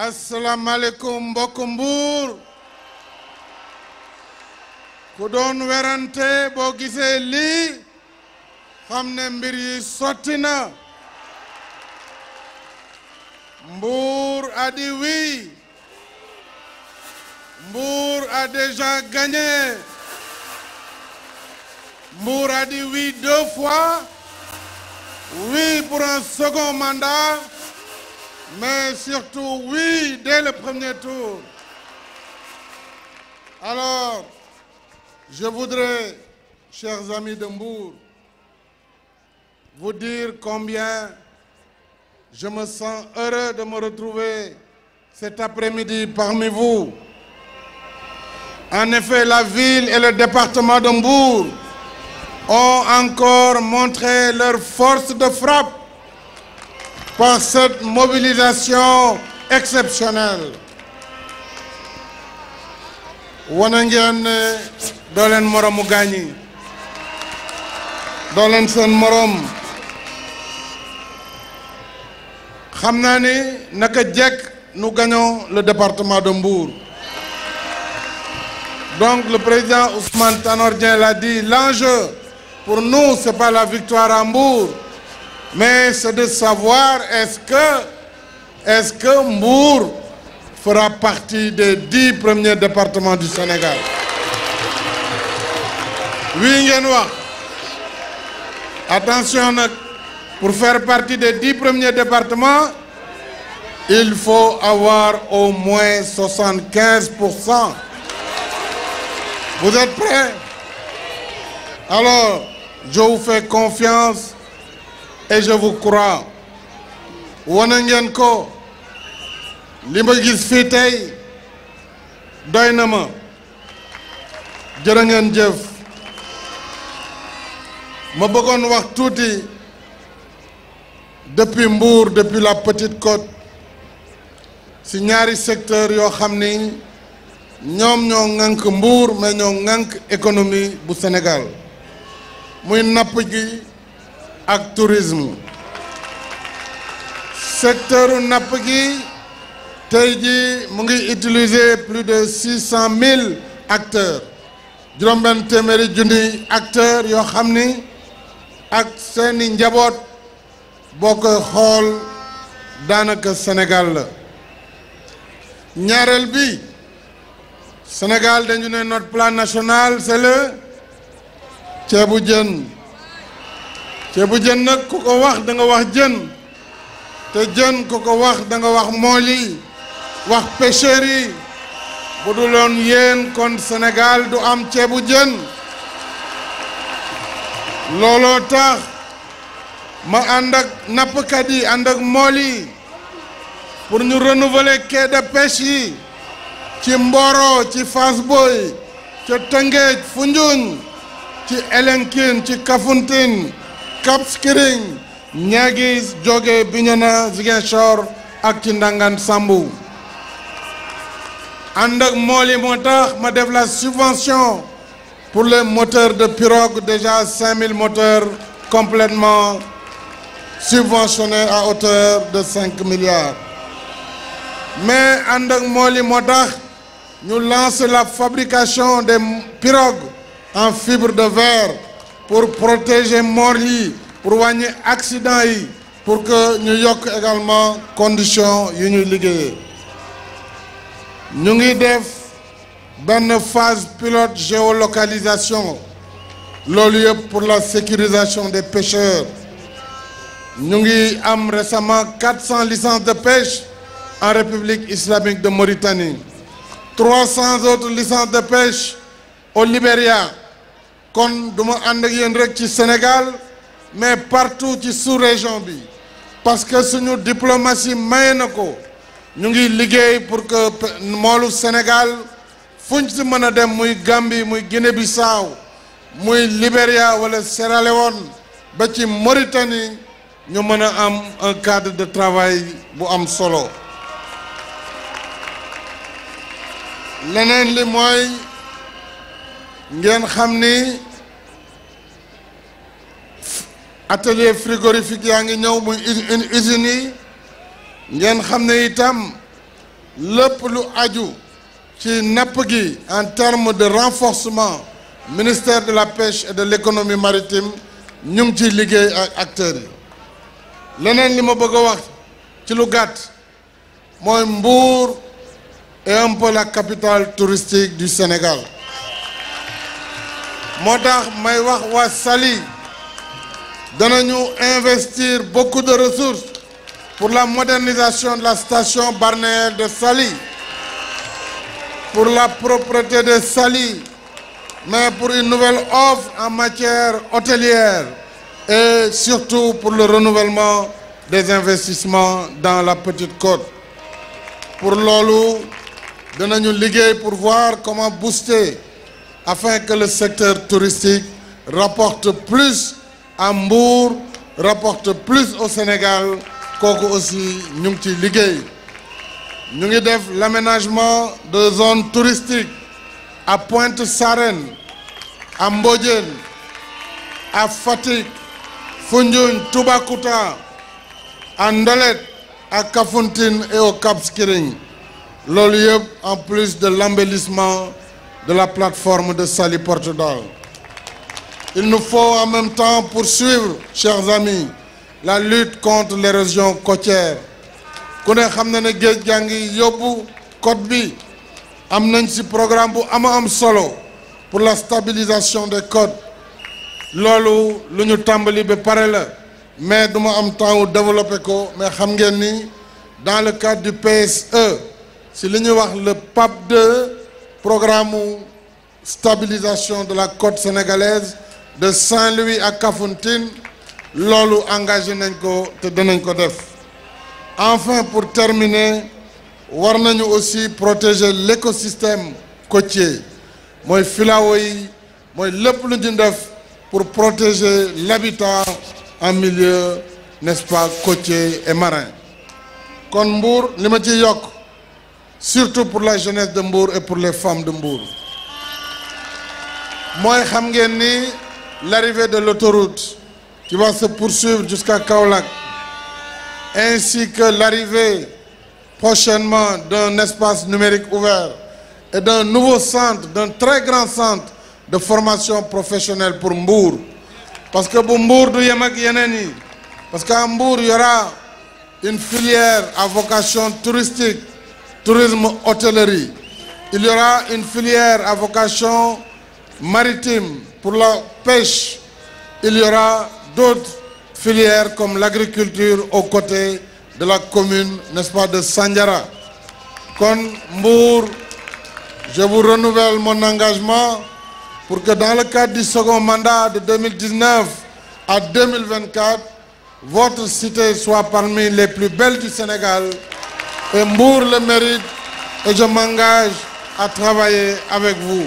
asalaamaaleykum mbokk Mbour ku doon werante boo gisee lii xam ne mbir yi sotti na Mbour a dit oui. Mbour a déjà gagné. Mbour a dit oui 2 fois. Oui pour un second mandat. Mais surtout oui dès le premier tour. Alors, je voudrais, chers amis de Mbour, vous dire combien je me sens heureux de me retrouver cet après-midi parmi vous. En effet, la ville et le département de Mbour ont encore montré leur force de frappe par cette mobilisation exceptionnelle. wane ngeen ne doo leen moromu gaañi doo leen seen morom xam naa ni naka jekk nous gagnons le département de Mbour. Donc le président Ousmane Tanor Dieng l'a dit, l'enjeu pour nous c'est pas la victoire à Mbour, mais c'est de savoir est-ce que Mbour fera partie des 10 premiers départements du Sénégal. Oui ngeen wax. Attention nag, pour faire partie des 10 premiers départements, il faut avoir au moins 75%. Vous êtes prêts? Alors, je vous fais confiance et je vous crois. wane ngeen ko li ma gis fii tey doy na ma jërë ngeen jëf ma bëggoon wax tuuti depuis Mbour, depuis la Petite Côte si ñaari secteur yoo xam ni ñoom ñoo ŋànk Mbour mais ñoo ŋànk économie bu Sénégal muy napp gi ak tourisme. Secteur napp gi tey ji mu ngi utiliser plus de 600 000 acteurs juróom-benn téeméeri junni acteurs yoo xam ni ak seeni njaboot boo koy xool daanaka Sénégal la. ñaareel bi Sénégal dañu ne notre plan national c'est le ceebu jën. ceebu jën nag ku ko wax da nga wax jën te jën ku ko wax da nga wax mool yi wax pêcheurs yi bu dul woon yéen kon Sénégal du am ceebu jën. looloo tax ma ànd ak nappkat yi ànd ak mool yi pour ñu renouveler quai de pêche yi ci Mboro ci Fass Boye ca Tëngéej Foundiougne ci Elinkine ci Kafountine Cap Skirring Niaguis Diogué Bignona Ziguinchor ak ci Ndangan Sambou. ànd ak mool yi moo tax ma def la subvention pour les moteurs de pirogue, déjà 5000 moteurs complètement subventionnés à hauteur de 5 milliards. Mais ànd ak mool yi moo tax ñu lancer la fabrication des pirogues en fibre de verre pour protéger mool yi pour wàññi accident yi pour que ñu yokk également conditions yu ñuy liggéeyee. ñu ngi def benn phase pilote géolocalisation loolu yëpp pour la sécurisation des pêcheurs. ñu ngi am récemment 400 licences de pêche en République islamique de Mauritanie, 300 autres licences de pêche au Libéria. kon duma ànd ak yéen rek ci Sénégal mais partout ci sous-région bi parce que suñu diplomatie maye na ko ñu ngi liggéey pour que moolu Sénégal fuñ ci mën a dem muy Gambie muy Guinée-Bissau muy Libéria wala Sierra Leone ba ci Mauritanie ñu mën a am un cadre de travail bu am solo. leneen li mooy ngeen xam ni atelier frigorifique yaa ngi ñëw muy usines yi ngeen xam ne itam lépp lu aju ci napp gi en termes de renforcement ministère de la pêche et de l'économie maritime ñu ngi ciy liggéey ak acteurs yi leneen li ma bëgg a wax ci lu gàtt mooy Mbour est un peu la capitale touristique du Sénégal moo tax may wax waa Saly danañu investir beaucoup de ressources pour la modernisation de la station balnéaire de Saly, pour la propreté de Saly, mais pour une nouvelle offre en matière hôtelière et surtout pour le renouvellement des investissements dans la Petite Côte. Pour loolu danañu liggéey pour voir comment booster afin que le secteur touristique rapporte plus à Mbour, rapporte plus au Sénégal. kooku aussi ñu ngi ci liggéey ñu ngi def l'aménagement de zones touristiques à Pointe Sarène, à Mbodiène, à Fatick, Foundiougne, Toubacouta, à Ndolet, à Kafountine et au Cap Skirring loolu yëpp en plus de l'embellissement de la plateforme de Saly Portudal. Il nous faut en même temps poursuivre, chers amis, la lutte contre l'érosion côtière ku ne xam na ne géej gaa ngi yóbbu côte bi am nañ ci programme bu am solo pour la stabilisation des côtes loolu lu ñu tàmbali ba pare la mais duma am temps wu développer ko mais xam ngeen ni dans le cadre du PSE si li ñuy wax le PAP 2 programme stabilisation de la côte sénégalaise de Saint-Louis à Kafountine loolu engagé nañ ko te dinañ ko def. Enfin, pour terminer, war nañu aussi protéger l'écosystème côtier mooy filao yi mooy lépp lu ñu def pour protéger l'habitat en milieu, n'est-ce pas, côtier et marin. kon Mbour li ma ci yokk surtout pour la jeunesse de Mbour et pour les femmes de Mbour mooy xam ngeen ni l'arrivée de l'autoroute qui va se poursuivre jusqu'à Kaolack, ainsi que l'arrivée prochainement d'un espace numérique ouvert et d'un nouveau centre, d'un très grand centre de formation professionnelle pour Mbour. Parce que bu Mbour du yem ak yeneen yi, parce qu'à Mbour, il y aura une filière à vocation touristique, tourisme hôtellerie. Il y aura une filière à vocation maritime pour la pêche. Il y aura d'autres filières comme l'agriculture aux côtés de la commune, n'est-ce pas, de Sandiara. Kon Mbour, je vous renouvelle mon engagement pour que dans le cadre du second mandat de 2019 à 2024, votre cité soit parmi les plus belles du Sénégal. Et Mbour le mérite et je m'engage à travailler avec vous.